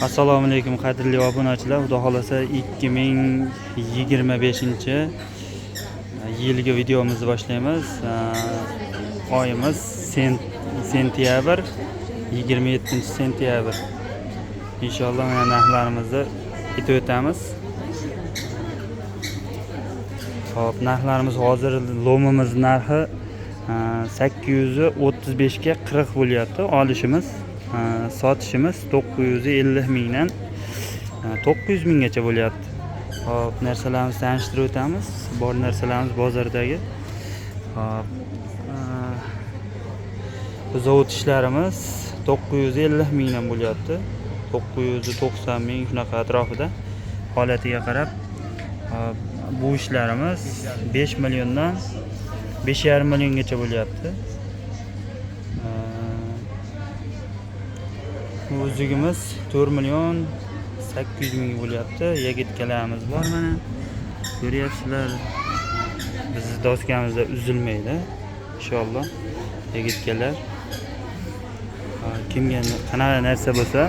Assalomu alaykum qadrli obunachilar. Xudo xolasa 2025-yilgi videomizni boshlaymiz. Oyimiz sentyabr, 27-sentyabr. Inshaalloh mana narxlarimizni aytib o'tamiz. Xo'p, narxlarimiz hozir lomimiz narxi 835 ga 40 bo'lyapti. Olishimiz, sotishimiz 950 mingdan 900 minggacha bo'lyapti. Hop, narsalarimizni tanishtirib o'tamiz. Bor narsalarimiz bozordagi. Hop, zavod ishlarimiz 950 mingdan bo'lyapti. 990 ming shunaqa atrofida holatiga qarab. Bu ishlarimiz 5 milliondan 5,5 milliongacha bo'lyapti. O'zligimiz 4 million 800 ming bo'lyapti. Yigitkalarimiz bor mana. Ko'ryapsizlar. Bizning doskamizda uzilmaydi. Inshaalloh. Yigitkalar. Kimga qanaqa narsa bo'lsa,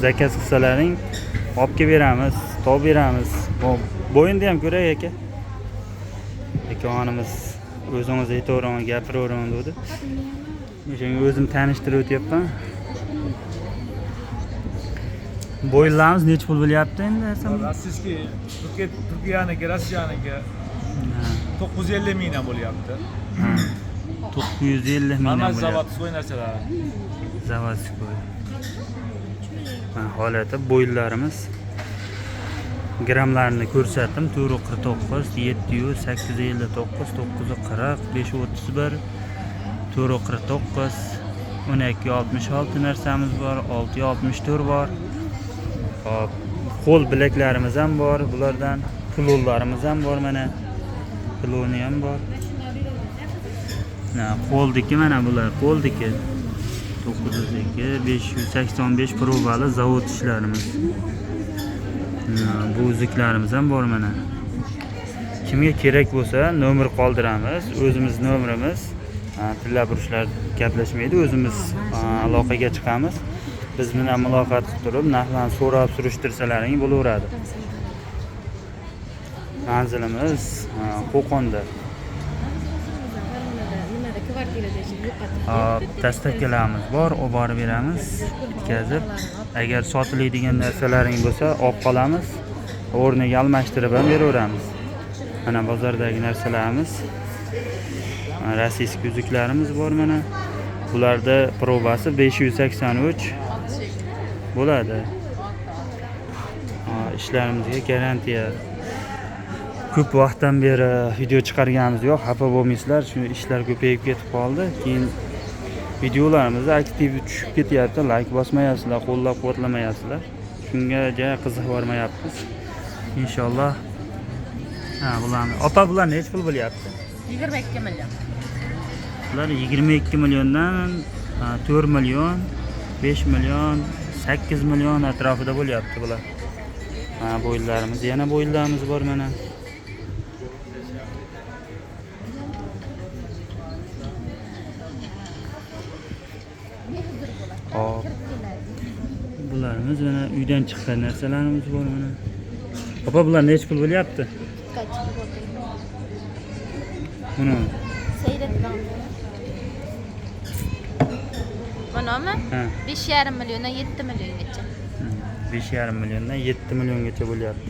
zakaz qilsalaring, olib kelib beramiz, topib beramiz. Bo'yinda ham ko'ray aka. Akamamiz o'zingiz aytaveraman, gapiraveraman dedi. O'shanga o'zim tanishtirib o'tyapman. Bo'yinlarimiz necha pul bo'lyapti endi? Rossiyskiy, Turkiyaniki, Rossiyaniki 950 mingdan bo'lyapti. 950 mingdan Mana bo'lyapti. zavodskiy narsalar. Zavodskiy. Holati bo'yinlarimiz. Gramlarni ko'rsatdim. 449, 700, 859, 940, 531, 449, 1266 narsamiz bor, 664 bor. Hop, qo'l bilaklarimiz ham bor. Bulardan pullarimiz ham bor mana. Puloni ham bor. Qo'ldiki mana bular, qo'ldiki 902, 585 provali zavod ishlarimiz. Bu uzuklarimiz ham bor mana. Kimga kerak bo'lsa nomer qoldiramiz. O'zimiz nomerimiz. Tilla burishlar gaplashmaydi. O'zimiz aloqaga chiqamiz. Biz bilan muloqot qilib turib, narxlarni so'rab surishtirsalaring bo'laveradi. Manzilimiz Qo'qonda. Dastavkalarimiz bor, olib borib beramiz, yetkazib. Agar sotiladigan narsalaring bo'lsa, olib qolamiz, o'rniga almashtirib ham beraveramiz. Mana bozordagi narsalarimiz. Rossiyskiy uzuklarimiz bor mana. Bularda probasi 583 bo'ladi. Ishlarimizga garantiya. Ko'p vaqtdan beri video chiqarganimiz yo'q, xafa bo'lmaysizlar. Shu ishlar ko'payib ketib qoldi. Keyin videolarimiz aktiv tushib ketyapti. Like bosmayapsizlar, qo'llab-quvvatlamayapsizlar. Shunga juda qiziq bormayapmiz. Inshaalloh. Bular necha pul bo'lyapti? 22 million. Bular 22 milliondan 4 million, 5 million, 8 million atrofida bo'lyapti bular. Bo'yinlarimiz, yana bo'yinlarimiz bor mana. Hop. Bularimiz mana uydan chiqqan narsalarimiz bor mana. Opa, bular necha pul bo'lyapti? Buni Bunimi 5,5 milliondan 7 milliongacha. 5,5 milliondan 7 milliongacha bo'lyapti.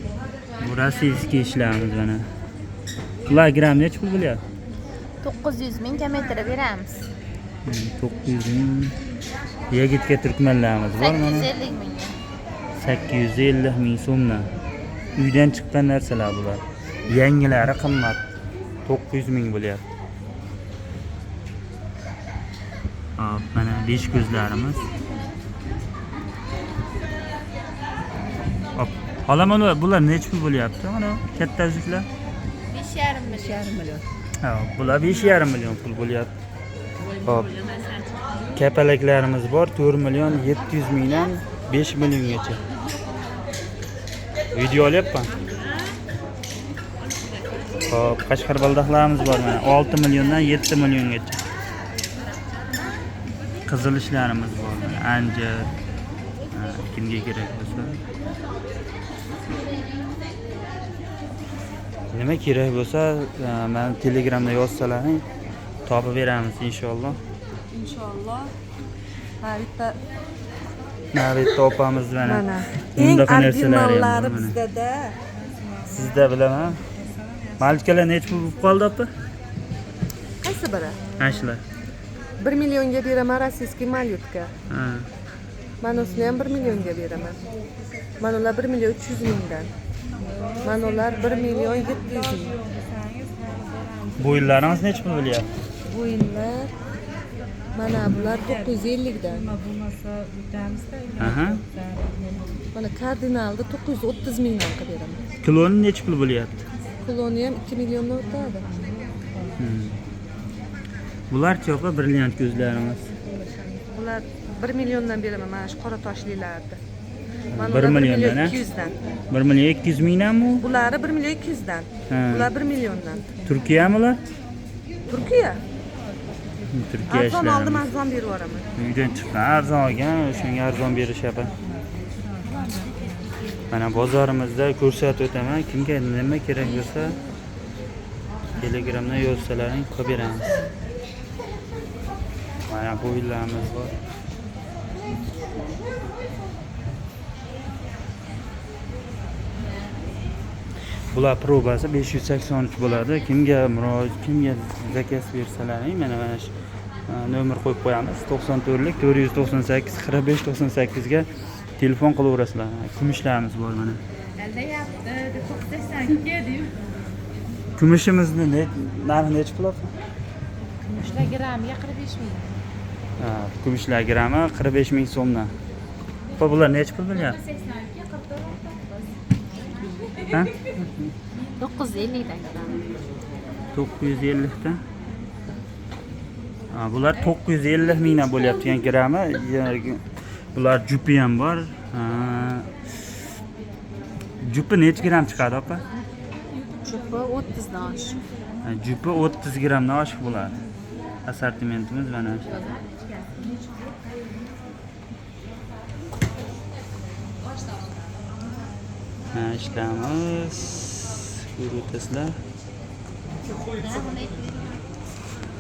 Bu rossiyskiy ishlarimiz mana. Kilogram necha pul bo'lyapti? 900 ming kamaytirib beramiz. 900 ming. Yagitka turkmanlarimiz bor mana. 850 ming. 850 ming so'mdan. Uydan chiqqan narsalar bular. Yangilari qimmat. 900 ming bo'lyapti. Hop, mana 5 ko'zlarimiz. Hop, olaman bular necha pul bo'lyapti? Mana katta uzuklar 5,5 million. Hop, bular 5,5 million pul bo'lyapti. Hop. Kapalaklarimiz bor, 4 million 700 mingdan 5 milliongacha. Video olyapman. Hop, Qashqar baldaqlarimiz bor mana, 6 milliondan 7 milliongacha. Qizil ishlarimiz bor mana, anjir, Kimga kerak bo'lsa. Nima kerak bo'lsa, meni Telegramda yozsalaring, topib beramiz inshaalloh. Inshaalloh. Ha, bitta Navbatda opamiz mana. mana. Eng Eng originallari originallari mana. bizda-da. Sizda bilaman. Malikalar necha pul bo'lib qoldi opa? Qaysi biri? Mana shular. 1 millionga beraman rossiyskiy malyutka. Ha. Mana usini ham 1 millionga beraman. Mana ular 1 million 300 mingdan. Mana ular 1 million 700 ming. Bo'yinlaringiz necha pul bo'lyapti? Bo'yinlar mana bular 950 dan. Aha. Mana kardinalda 930 mingdan qilib beraman. Kiloni necha pul bo'lyapti? Kuloni ham 2 milliondan o'tadi. Bular-chi opa brilliant ko'zlarimiz. Bular 1 milliondan beraman mana shu qora toshlilarni. 1 milliondan, 200 dan. 1 million 200 mingdanmi? Bulari 1 million 200 dan. Ha. Bular 1 milliondan. Turkiyami ular? Turkiya. Turkiya Arzon ishlari. oldim, arzon berib yuboraman. Uydan chiqqan arzon olgan, o'shanga arzon berishyapti. Mana bozorimizda ko'rsatib o'taman, kimga nima kerak bo'lsa Telegramdan yozsalaring qilib beramiz. Mana bu uylarimiz bor. Bular probasi 583 bo'ladi. Kimga zakaz bersalaring, mana shu nomer qo'yib qo'yamiz. 94lik 498 45 98 ga telefon qilaverasizlar. Kumushlarimiz bor mana. Kumushimizni narxi necha pul? Kumushlar grammiga 45 ming. Ha, kumushlar grami 45 ming so'mdan. Bular necha pul bo'lyapti? Ha? 950 dan gram. 950 dan. Ha, bular 950 mingdan bo'lyapti, ya'ni grami. Bular jupi ham bor. Jupi necha gram chiqadi opa? Chupi 30 dan oshiq. Jupi 30 gramdan oshiq bo'ladi. Assortimentimiz mana shu. İşlerimiz yürütesler.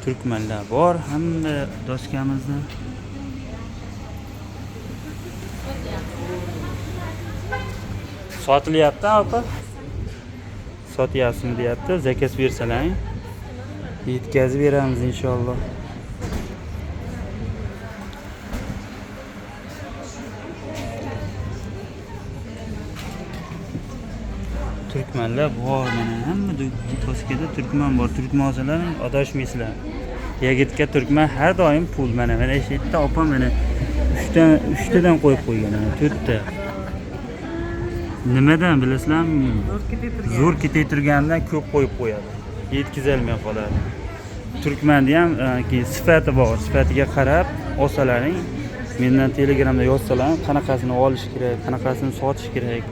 Türkmenler var hem de dostlarımızda. Sotilyapti opa? Sotyapsizmi deyapti. Zakaz bersalaring, yetkazib beramiz inshaalloh. Türkmenler bor mana hamma Toshkentda turkman bor. Turkman olsalaring adashmaysizlar. Yigitga turkman har doim pul mana shu yerda opam mana 3 tadan qo'yib qo'ygan, 4 ta. Nimadan bilasizlarmi? Zo'r ketib turganidan ko'p qo'yib qo'yadi. Yetkazolmay qoladi. Turkmanda ham sifati bor. Sifatiga qarab olsalaring, mendan Telegramda yozsalaring, qanaqasini olish kerak, qanaqasini sotish kerak.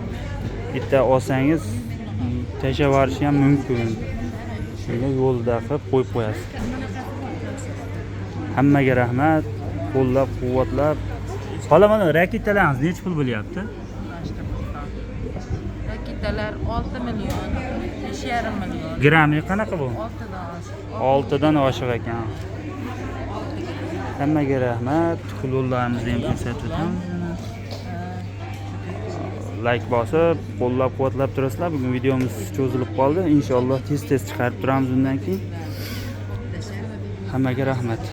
Bitta olsangiz tashlab yuborish ham mumkin. Shunga yo'lda qilib qo'yib qo'yasiz. Hammaga rahmat. Qo'llab-quvvatlab. Xola, mana raketalarimiz necha pul bo'lyapti? Raketalar 6 million, 5,5 million. Grami qanaqa bu? 6 dan oshiq. 6 dan oshiq ekan. Hammaga rahmat. Qo'llarimizni ham ko'rsatib o'tamiz. Like bosib, qo'llab-quvvatlab turasizlar. Bugun videomiz cho'zilib qoldi. Inshaalloh tez chiqarib turamiz undan keyin. Hammaga rahmat.